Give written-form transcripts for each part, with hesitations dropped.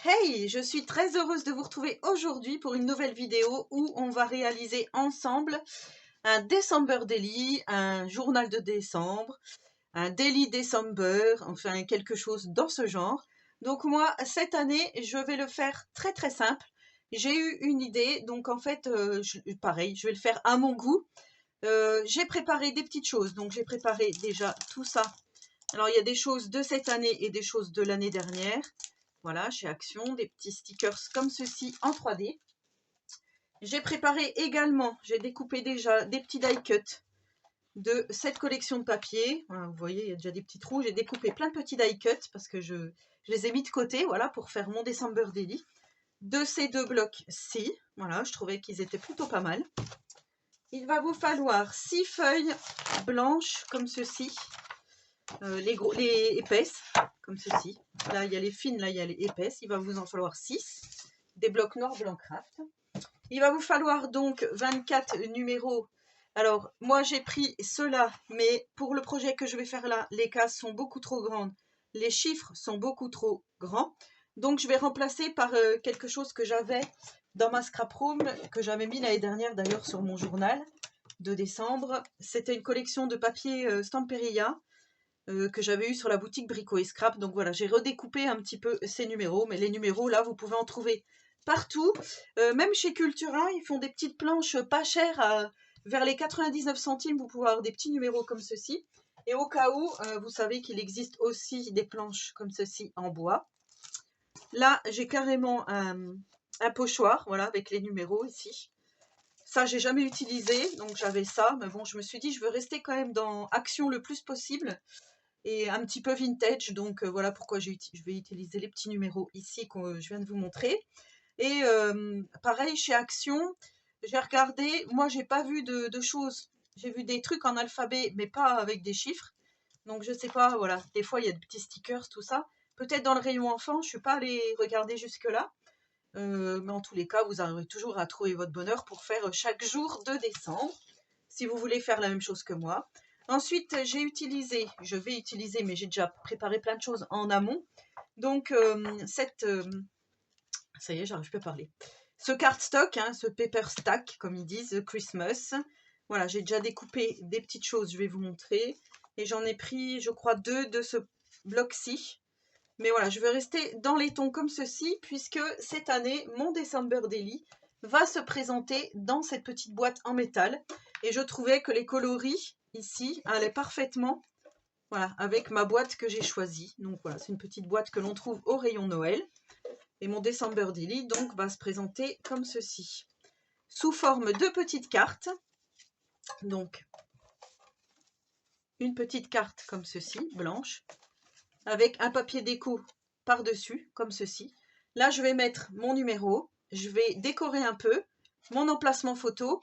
Hey, je suis très heureuse de vous retrouver aujourd'hui pour une nouvelle vidéo où on va réaliser ensemble un December Daily, un journal de décembre, un Daily December, enfin quelque chose dans ce genre. Donc moi, cette année, je vais le faire très très simple. J'ai eu une idée, donc en fait, pareil, je vais le faire à mon goût. J'ai préparé des petites choses, donc j'ai préparé déjà tout ça. Alors il y a des choses de cette année et des choses de l'année dernière. Voilà, chez Action, des petits stickers comme ceci en 3D. J'ai préparé également, j'ai découpé déjà des petits die cuts de cette collection de papier. Voilà, vous voyez, il y a déjà des petits trous. J'ai découpé plein de petits die cuts parce que je les ai mis de côté, voilà, pour faire mon December Daily. De ces deux blocs-ci, voilà, je trouvais qu'ils étaient plutôt pas mal. Il va vous falloir 6 feuilles blanches comme ceci, les épaisses comme ceci. Là, il y a les fines, là, il y a les épaisses. Il va vous en falloir 6. Des blocs noirs blanc craft. Il va vous falloir donc 24 numéros. Alors, moi, j'ai pris ceux-là, mais pour le projet que je vais faire là, les cases sont beaucoup trop grandes. Les chiffres sont beaucoup trop grands. Donc, je vais remplacer par quelque chose que j'avais dans ma scrap room, que j'avais mis l'année dernière d'ailleurs sur mon journal de décembre. C'était une collection de papier Stamperia que j'avais eu sur la boutique Brico et Scrap. Donc voilà, j'ai redécoupé un petit peu ces numéros, mais les numéros là, vous pouvez en trouver partout. Même chez Cultura, ils font des petites planches pas chères, vers les 99 centimes, vous pouvez avoir des petits numéros comme ceci. Et au cas où, vous savez qu'il existe aussi des planches comme ceci en bois. Là, j'ai carrément un pochoir, voilà, avec les numéros ici. Ça, j'ai jamais utilisé, donc j'avais ça. Mais bon, je me suis dit, je veux rester quand même dans Action le plus possible et un petit peu vintage, donc voilà pourquoi je vais utiliser les petits numéros ici que je viens de vous montrer. Et pareil chez Action, j'ai regardé, moi j'ai pas vu de choses, j'ai vu des trucs en alphabet mais pas avec des chiffres, donc je sais pas, voilà, des fois il y a des petits stickers, tout ça, peut-être dans le rayon enfant, je suis pas allée regarder jusque là, mais en tous les cas vous arriverez toujours à trouver votre bonheur pour faire chaque jour de décembre si vous voulez faire la même chose que moi. Ensuite, je vais utiliser, mais j'ai déjà préparé plein de choses en amont. Donc, ça y est, j'arrive plus à parler. Ce cardstock, hein, ce paper stack, comme ils disent, Christmas. Voilà, j'ai déjà découpé des petites choses, je vais vous montrer. Et j'en ai pris, je crois, 2 de ce bloc-ci. Mais voilà, je vais rester dans les tons comme ceci, puisque cette année, mon December Daily va se présenter dans cette petite boîte en métal. Et je trouvais que les coloris, ici, allaient parfaitement, voilà, avec ma boîte que j'ai choisie. Donc voilà, c'est une petite boîte que l'on trouve au rayon Noël. Et mon December Daily, donc, va se présenter comme ceci. Sous forme de petites cartes. Donc, une petite carte comme ceci, blanche, avec un papier déco par-dessus, comme ceci. Là, je vais mettre mon numéro, je vais décorer un peu mon emplacement photo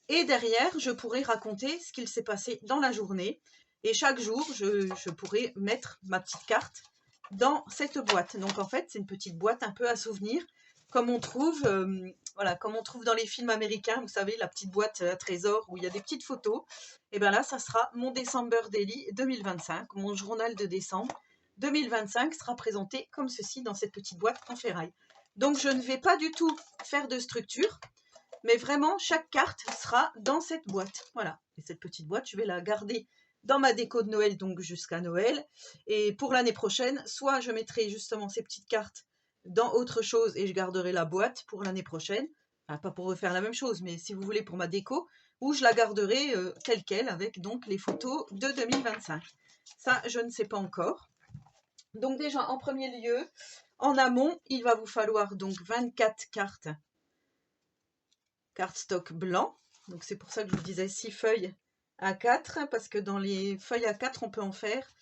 et derrière, je pourrai raconter ce qu'il s'est passé dans la journée. Et chaque jour, je pourrai mettre ma petite carte dans cette boîte. Donc en fait, c'est une petite boîte un peu à souvenir, comme on trouve, voilà, comme on trouve dans les films américains, vous savez, la petite boîte à trésor où il y a des petites photos. Et bien là, ça sera mon December Daily 2025, mon journal de décembre 2025 sera présenté comme ceci dans cette petite boîte en ferraille. Donc je ne vais pas du tout faire de structure, mais vraiment chaque carte sera dans cette boîte. Voilà, et cette petite boîte, je vais la garder dans ma déco de Noël, donc jusqu'à Noël. Et pour l'année prochaine, soit je mettrai justement ces petites cartes dans autre chose et je garderai la boîte pour l'année prochaine. Enfin, pas pour refaire la même chose, mais si vous voulez pour ma déco, ou je la garderai telle quelle avec donc les photos de 2025. Ça, je ne sais pas encore. Donc déjà, en premier lieu, en amont, il va vous falloir donc 24 cartes cardstock blanc. Donc c'est pour ça que je vous disais 6 feuilles à 4, parce que dans les feuilles à 4, on peut en faire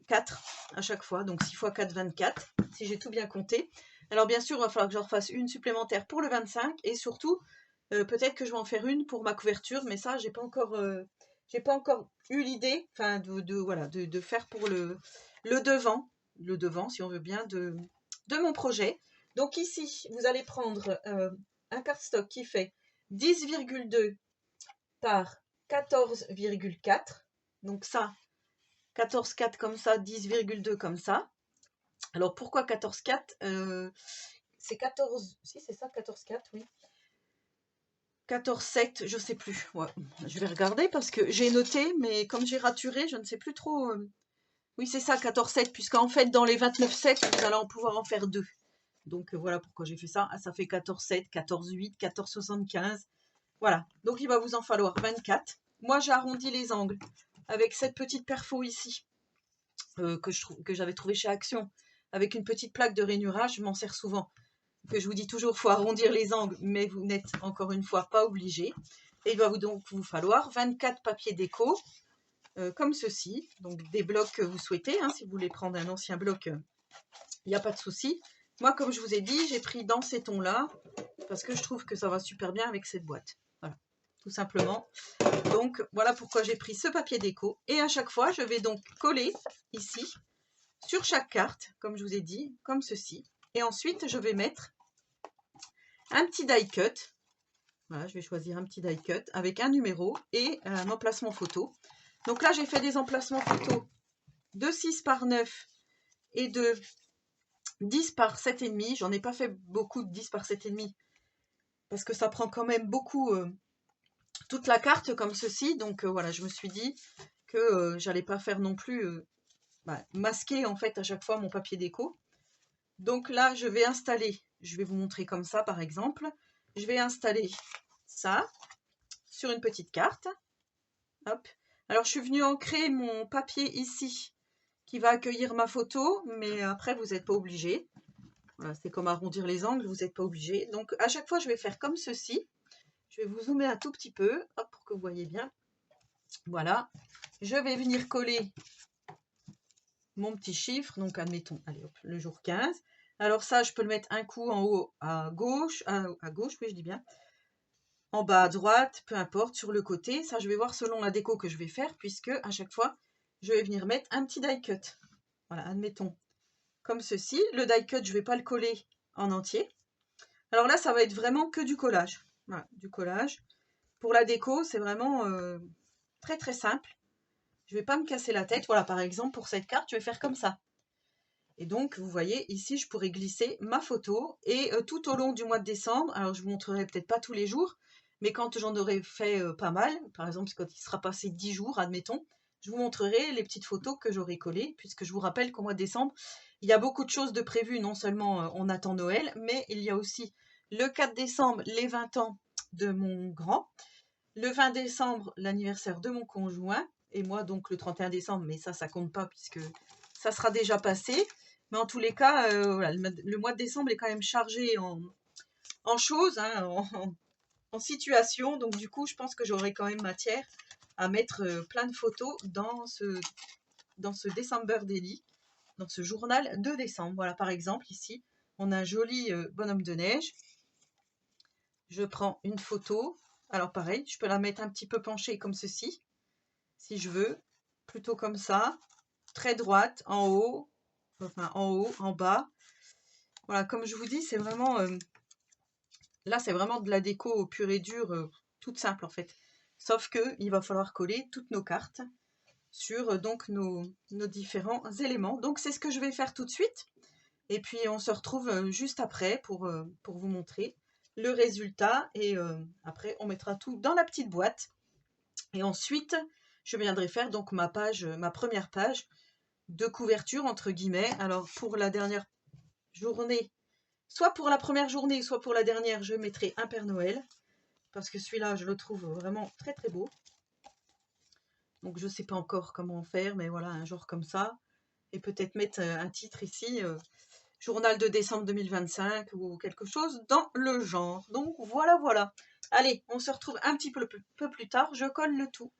4 à chaque fois. Donc 6 x 4, 24, si j'ai tout bien compté. Alors bien sûr, il va falloir que j'en fasse une supplémentaire pour le 25, et surtout, peut-être que je vais en faire une pour ma couverture, mais ça, j'ai pas encore eu l'idée, enfin, voilà, de faire pour le devant, si on veut bien, de mon projet. Donc ici, vous allez prendre un cardstock qui fait 10,2 par 14,4. Donc ça, 14,4 comme ça, 10,2 comme ça. Alors pourquoi 14,4 c'est 14, si c'est ça, 14,4, oui. 14,7, je sais plus. Ouais, je vais regarder parce que j'ai noté, mais comme j'ai raturé, je ne sais plus trop. Oui, c'est ça, 14,7, puisqu'en fait, dans les 29,7, vous allez en pouvoir en faire deux. Donc voilà pourquoi j'ai fait ça. Ah, ça fait 14,7, 14,8, 14,75. Voilà. Donc il va vous en falloir 24. Moi, j'ai arrondi les angles avec cette petite perfo ici que j'avais trouvé chez Action, avec une petite plaque de rainurage. Je m'en sers souvent. Que je vous dis toujours, il faut arrondir les angles, mais vous n'êtes encore une fois pas obligé. Et il va donc vous falloir 24 papiers déco, comme ceci. Donc des blocs que vous souhaitez. Hein, si vous voulez prendre un ancien bloc, il n'y a pas de souci. Moi, comme je vous ai dit, j'ai pris dans ces tons-là, parce que je trouve que ça va super bien avec cette boîte. Voilà, tout simplement. Donc, voilà pourquoi j'ai pris ce papier déco. Et à chaque fois, je vais donc coller ici, sur chaque carte, comme je vous ai dit, comme ceci. Et ensuite, je vais mettre un petit die cut. Voilà, je vais choisir un petit die cut avec un numéro et un emplacement photo. Donc là, j'ai fait des emplacements photos de 6 par 9 et de 10 par 7,5. J'en ai pas fait beaucoup de 10 par 7,5 parce que ça prend quand même beaucoup toute la carte comme ceci. Donc voilà, je me suis dit que j'allais pas faire non plus masquer en fait à chaque fois mon papier déco. Donc là, je vais installer, je vais vous montrer comme ça par exemple. Je vais installer ça sur une petite carte. Hop. Alors, je suis venue ancrer mon papier ici qui va accueillir ma photo, mais après, vous n'êtes pas obligé. Voilà, c'est comme arrondir les angles, vous n'êtes pas obligé. Donc, à chaque fois, je vais faire comme ceci. Je vais vous zoomer un tout petit peu, hop, pour que vous voyez bien. Voilà. Je vais venir coller mon petit chiffre. Donc, admettons, allez, hop, le jour 15. Alors ça, je peux le mettre un coup en haut à gauche, à gauche, oui, je dis bien. En bas à droite, peu importe, sur le côté. Ça, je vais voir selon la déco que je vais faire, puisque à chaque fois, je vais venir mettre un petit die cut. Voilà, admettons, comme ceci. Le die cut, je ne vais pas le coller en entier. Alors là, ça va être vraiment que du collage. Voilà, du collage. Pour la déco, c'est vraiment très très simple. Je ne vais pas me casser la tête. Voilà, par exemple, pour cette carte, je vais faire comme ça. Et donc, vous voyez, ici, je pourrais glisser ma photo. Et tout au long du mois de décembre, alors je vous montrerai peut-être pas tous les jours, mais quand j'en aurai fait pas mal, par exemple, quand il sera passé 10 jours, admettons, je vous montrerai les petites photos que j'aurai collées, puisque je vous rappelle qu'au mois de décembre, il y a beaucoup de choses de prévues. Non seulement on attend Noël, mais il y a aussi le 4 décembre, les 20 ans de mon grand, le 20 décembre, l'anniversaire de mon conjoint, et moi donc le 31 décembre, mais ça compte pas puisque ça sera déjà passé. Mais en tous les cas, voilà, le mois de décembre est quand même chargé en choses, hein, en situation. Donc du coup, je pense que j'aurai quand même matière à mettre plein de photos dans ce December Daily, dans ce journal de décembre. Voilà, par exemple, ici, on a un joli bonhomme de neige. Je prends une photo. Alors pareil, je peux la mettre un petit peu penchée comme ceci, si je veux. Plutôt comme ça, très droite, en haut, enfin en haut, en bas. Voilà, comme je vous dis, c'est vraiment... là, c'est vraiment de la déco pure et dure, toute simple en fait. Sauf qu'il va falloir coller toutes nos cartes sur donc nos différents éléments. Donc c'est ce que je vais faire tout de suite. Et puis on se retrouve juste après pour vous montrer le résultat. Et après on mettra tout dans la petite boîte. Et ensuite je viendrai faire donc ma première page de couverture entre guillemets. Alors pour la dernière journée, soit pour la première journée, soit pour la dernière, je mettrai un Père Noël. Parce que celui-là, je le trouve vraiment très très beau. Donc je ne sais pas encore comment faire, mais voilà, un genre comme ça. Et peut-être mettre un titre ici, journal de décembre 2025 ou quelque chose dans le genre. Donc voilà, voilà. Allez, on se retrouve un petit peu plus tard. Je colle le tout.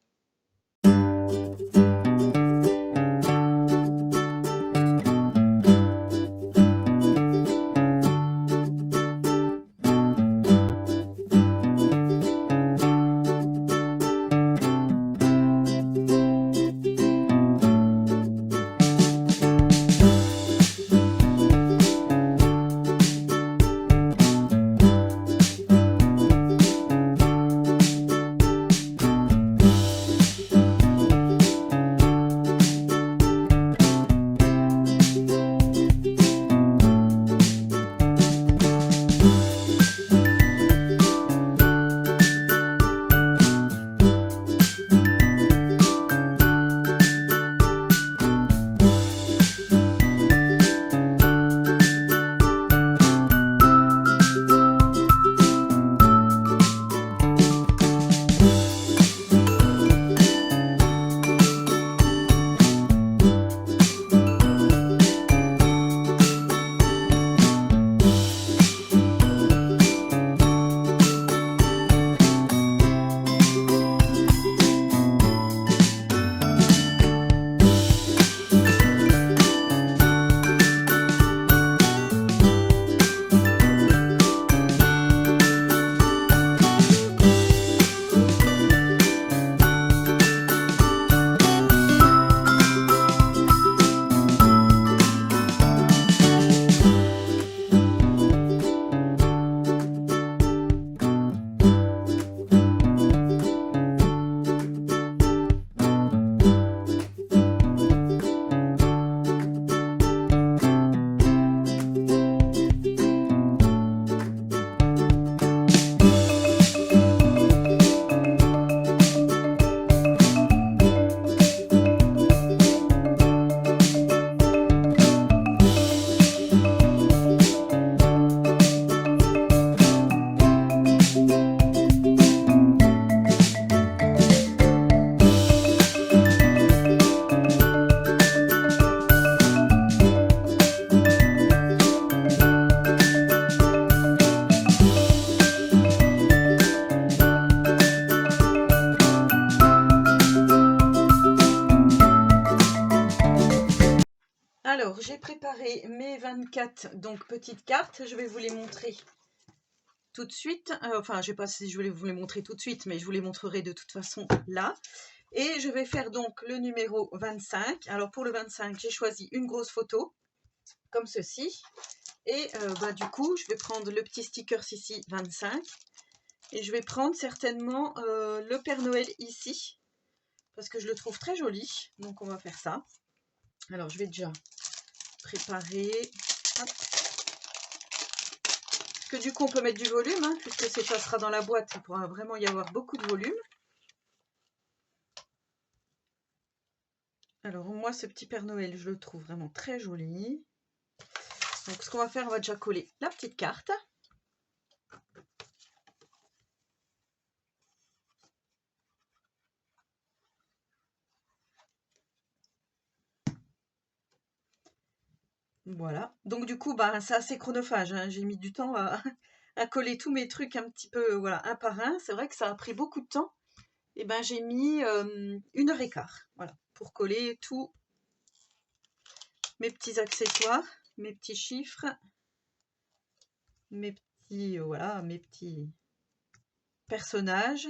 2024, donc petite carte, je vais vous les montrer tout de suite. Enfin, je ne sais pas si je vais vous les montrer tout de suite, mais je vous les montrerai de toute façon là. Et je vais faire donc le numéro 25. Alors pour le 25, j'ai choisi une grosse photo, comme ceci. Et du coup, je vais prendre le petit sticker ici, 25. Et je vais prendre certainement le Père Noël ici, parce que je le trouve très joli. Donc on va faire ça. Alors je vais déjà préparer. Hop. Parce que du coup on peut mettre du volume, hein, puisque ça sera dans la boîte, il pourra vraiment y avoir beaucoup de volume. Alors moi ce petit Père Noël, je le trouve vraiment très joli. Donc ce qu'on va faire, on va déjà coller la petite carte. Voilà, donc du coup c'est assez chronophage, hein. J'ai mis du temps à coller tous mes trucs un petit peu, voilà, un par un. C'est vrai que ça a pris beaucoup de temps. Et j'ai mis 1h15, voilà, pour coller tous mes petits accessoires, mes petits chiffres, mes petits, voilà, mes petits personnages.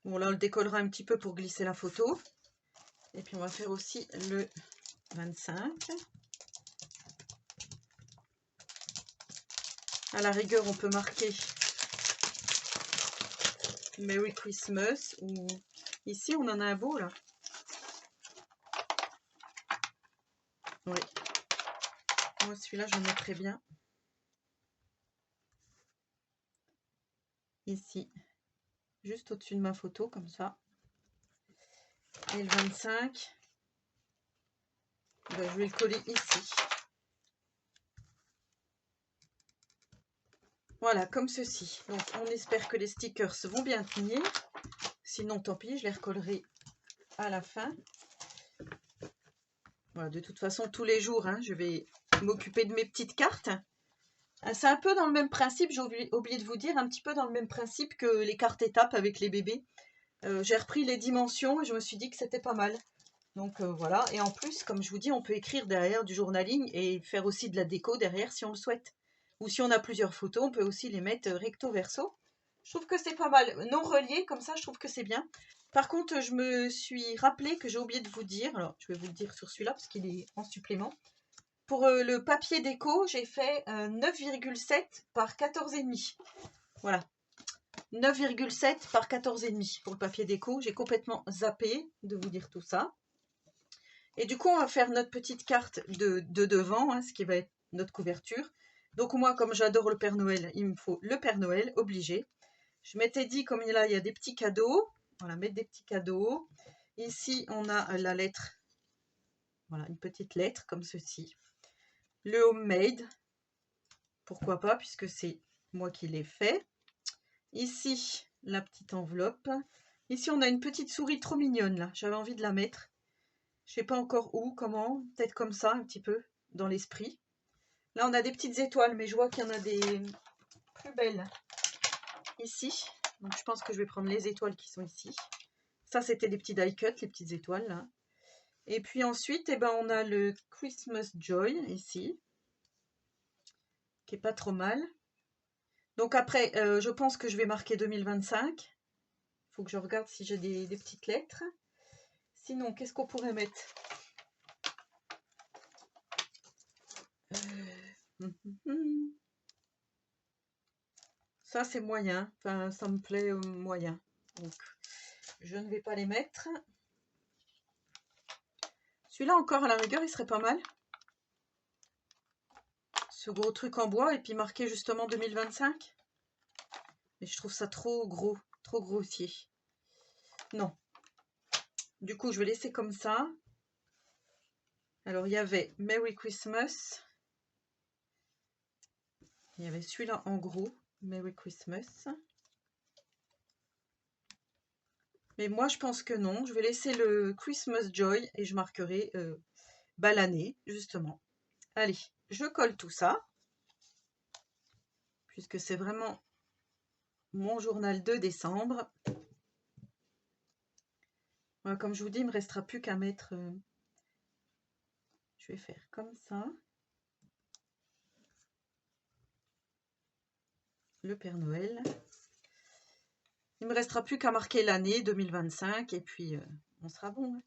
Bon là on le décollera un petit peu pour glisser la photo. Et puis on va faire aussi le 25. À la rigueur on peut marquer Merry Christmas, ou ici on en a un beau là. Oui. Moi celui-là je le mettrai bien. Ici. Juste au-dessus de ma photo comme ça. Et le 25, je vais le coller ici. Voilà, comme ceci. Donc on espère que les stickers vont bien tenir. Sinon tant pis, je les recollerai à la fin. Voilà, de toute façon tous les jours, hein, je vais m'occuper de mes petites cartes. C'est un peu dans le même principe, j'ai oublié de vous dire, un petit peu dans le même principe que les cartes étapes avec les bébés. J'ai repris les dimensions et je me suis dit que c'était pas mal. Donc voilà, et en plus, comme je vous dis, on peut écrire derrière du journaling et faire aussi de la déco derrière si on le souhaite. Ou si on a plusieurs photos, on peut aussi les mettre recto verso. Je trouve que c'est pas mal. Non relié, comme ça, je trouve que c'est bien. Par contre, je me suis rappelé que j'ai oublié de vous dire, alors je vais vous le dire sur celui-là parce qu'il est en supplément. Pour le papier déco, j'ai fait 9,7 par 14,5. Voilà. 9,7 par 14,5 pour le papier déco. J'ai complètement zappé de vous dire tout ça. Et du coup, on va faire notre petite carte de devant, hein, ce qui va être notre couverture. Donc moi, comme j'adore le Père Noël, il me faut le Père Noël, obligé. Je m'étais dit, comme là, il y a des petits cadeaux. Voilà, mettre des petits cadeaux. Ici, on a la lettre. Voilà, une petite lettre comme ceci. Le homemade. Pourquoi pas, puisque c'est moi qui l'ai fait. Ici, la petite enveloppe. Ici, on a une petite souris trop mignonne, là. J'avais envie de la mettre. Je sais pas encore où, comment. Peut-être comme ça, un petit peu, dans l'esprit. Là, on a des petites étoiles, mais je vois qu'il y en a des plus belles ici. Donc, je pense que je vais prendre les étoiles qui sont ici. Ça, c'était des petits die cut, les petites étoiles, là. Et puis ensuite, on a le Christmas Joy, ici, qui est pas trop mal. Donc après, je pense que je vais marquer 2025. Il faut que je regarde si j'ai des petites lettres. Sinon, qu'est-ce qu'on pourrait mettre? Ça, c'est moyen. Enfin, ça me plaît moyen. Donc, je ne vais pas les mettre. Celui-là encore, à la rigueur, il serait pas mal. Ce gros truc en bois et puis marqué justement 2025. Mais je trouve ça trop gros, trop grossier. Non. Du coup, je vais laisser comme ça. Alors, il y avait Merry Christmas. Il y avait celui-là en gros, Merry Christmas. Mais moi, je pense que non. Je vais laisser le Christmas Joy et je marquerai l'année, justement. Allez, je colle tout ça. Puisque c'est vraiment mon journal de décembre. Voilà, comme je vous dis, il ne me restera plus qu'à mettre... je vais faire comme ça. Le Père Noël. Il me restera plus qu'à marquer l'année 2025 et puis on sera bon.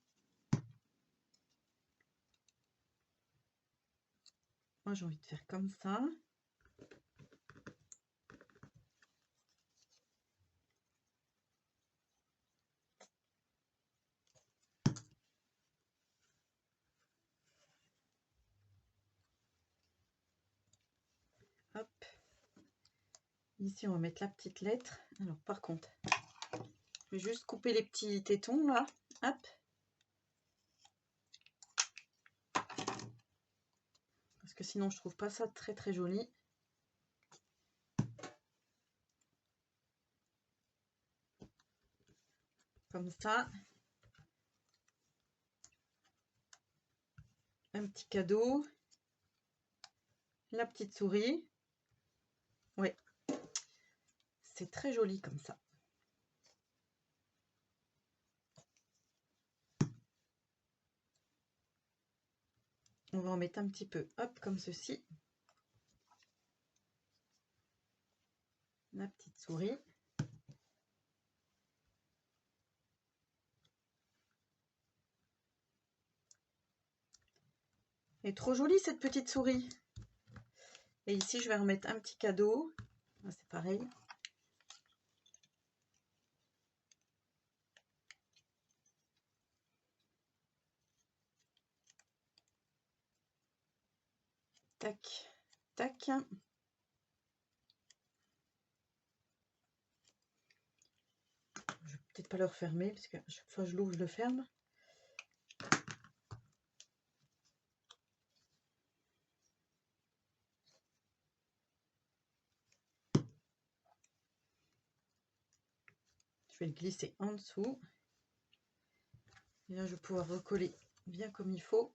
Moi j'ai envie de faire comme ça. Hop. Ici on va mettre la petite lettre. Alors par contre, je vais juste couper les petits tétons là. Hop. Parce que sinon je trouve pas ça très joli. Comme ça. Un petit cadeau. La petite souris. Ouais. C'est très joli comme ça. On va en mettre un petit peu, hop, comme ceci. La petite souris. Elle est trop jolie cette petite souris. Et ici, je vais remettre un petit cadeau. C'est pareil. Tac, tac. Je vais peut-être pas le refermer parce que chaque fois que je l'ouvre, je le ferme. Je vais le glisser en dessous. Et là, je vais pouvoir recoller bien comme il faut.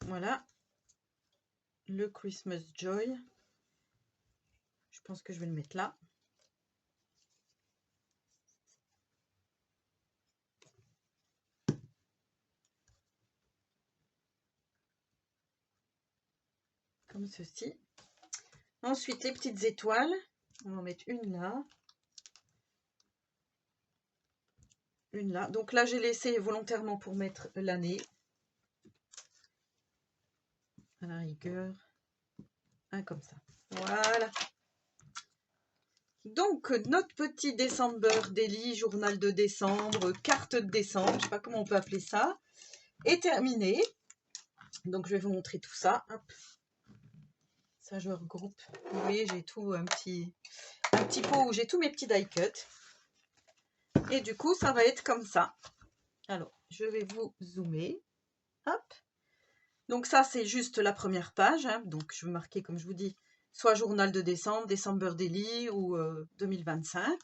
Voilà. Le Christmas Joy. Je pense que je vais le mettre là. Comme ceci. Ensuite, les petites étoiles. On va en mettre une là. Une là. Donc là, j'ai laissé volontairement pour mettre l'année. À la rigueur. Un comme ça. Voilà. Donc, notre petit December Daily, journal de décembre, carte de décembre, je ne sais pas comment on peut appeler ça, est terminé. Donc, je vais vous montrer tout ça. Hop. Ça, je regroupe. Vous voyez, j'ai tout un petit pot où j'ai tous mes petits die cuts. Et du coup, ça va être comme ça. Alors, je vais vous zoomer. Hop. Donc, ça, c'est juste la première page. Hein. Donc, je vais marquer, comme je vous dis, soit journal de décembre, December Daily ou 2025.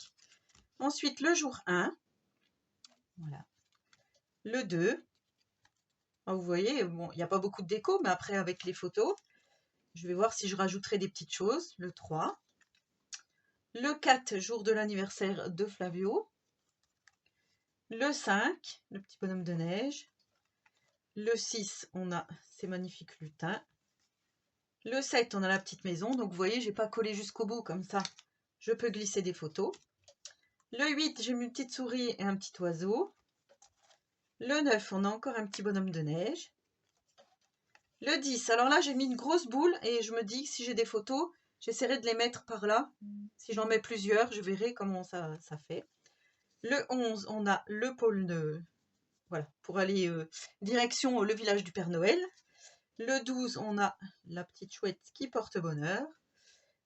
Ensuite, le jour 1. Voilà. Le 2. Vous voyez, bon, il n'y a pas beaucoup de déco, mais après, avec les photos, je vais voir si je rajouterai des petites choses. Le 3. Le 4, jour de l'anniversaire de Flavio. Le 5, le petit bonhomme de neige. Le 6, on a ces magnifiques lutins. Le 7, on a la petite maison. Donc, vous voyez, je n'ai pas collé jusqu'au bout, comme ça, je peux glisser des photos. Le 8, j'ai mis une petite souris et un petit oiseau. Le 9, on a encore un petit bonhomme de neige. Le 10, alors là, j'ai mis une grosse boule et je me dis que si j'ai des photos, j'essaierai de les mettre par là. Si j'en mets plusieurs, je verrai comment ça fait. Le 11, on a le pôle Nœud, voilà, pour aller direction le village du Père Noël. Le 12, on a la petite chouette qui porte bonheur.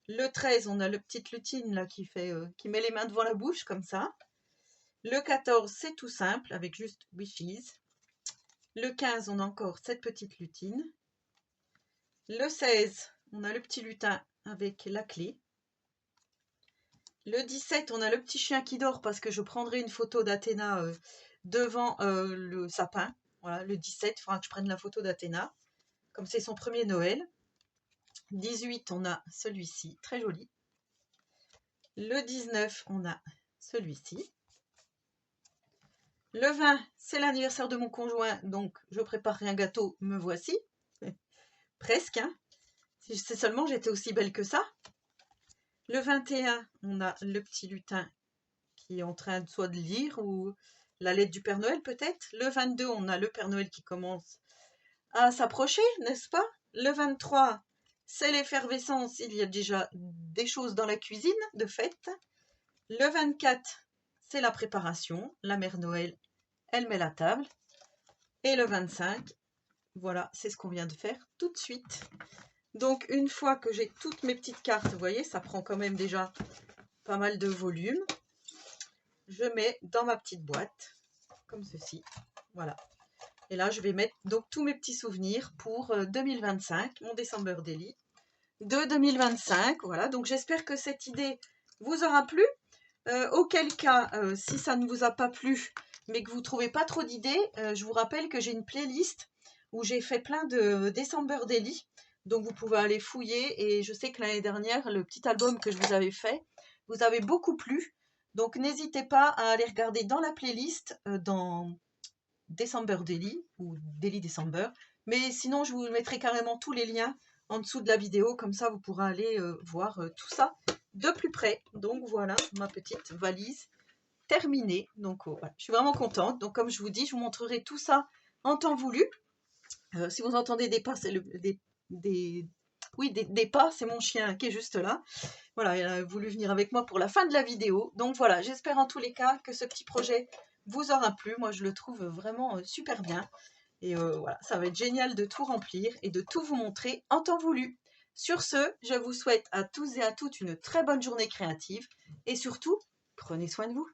Le 13, on a le petite lutine là qui met les mains devant la bouche comme ça. Le 14, c'est tout simple avec juste wishes. Le 15, on a encore cette petite lutine. Le 16, on a le petit lutin avec la clé. Le 17, on a le petit chien qui dort parce que je prendrai une photo d'Athéna devant le sapin. Voilà, le 17, il faudra que je prenne la photo d'Athéna. Comme c'est son premier Noël. 18, on a celui-ci, très joli. Le 19, on a celui-ci. Le 20, c'est l'anniversaire de mon conjoint, donc je préparerai un gâteau, me voici. Presque, hein. Si c'est seulement j'étais aussi belle que ça. Le 21, on a le petit lutin qui est en train soit de lire ou la lettre du Père Noël peut-être. Le 22, on a le Père Noël qui commence à s'approcher, n'est-ce pas? Le 23, c'est l'effervescence, il y a déjà des choses dans la cuisine de fête. Le 24, c'est la préparation, la mère Noël, elle met la table. Et le 25, voilà, c'est ce qu'on vient de faire tout de suite. Donc une fois que j'ai toutes mes petites cartes, vous voyez, ça prend quand même déjà pas mal de volume. Je mets dans ma petite boîte, comme ceci, voilà. Et là, je vais mettre donc tous mes petits souvenirs pour 2025, mon December Daily de 2025. Voilà, donc j'espère que cette idée vous aura plu. Auquel cas, si ça ne vous a pas plu, mais que vous ne trouvez pas trop d'idées, je vous rappelle que j'ai une playlist où j'ai fait plein de December Daily. Donc vous pouvez aller fouiller. Et je sais que l'année dernière, le petit album que je vous avais fait, vous avez beaucoup plu. Donc n'hésitez pas à aller regarder dans la playlist, dans December Daily ou Daily December. Mais sinon, je vous mettrai carrément tous les liens en dessous de la vidéo. Comme ça, vous pourrez aller voir tout ça de plus près. Donc voilà ma petite valise terminée. Donc voilà, je suis vraiment contente. Donc comme je vous dis, je vous montrerai tout ça en temps voulu. Si vous entendez des pas, c'est des pas, c'est mon chien qui est juste là. Voilà, il a voulu venir avec moi pour la fin de la vidéo. Donc voilà, j'espère en tous les cas que ce petit projet vous aura plu. Moi, je le trouve vraiment super bien. Et voilà, ça va être génial de tout remplir et de tout vous montrer en temps voulu. Sur ce, je vous souhaite à tous et à toutes une très bonne journée créative. Et surtout, prenez soin de vous.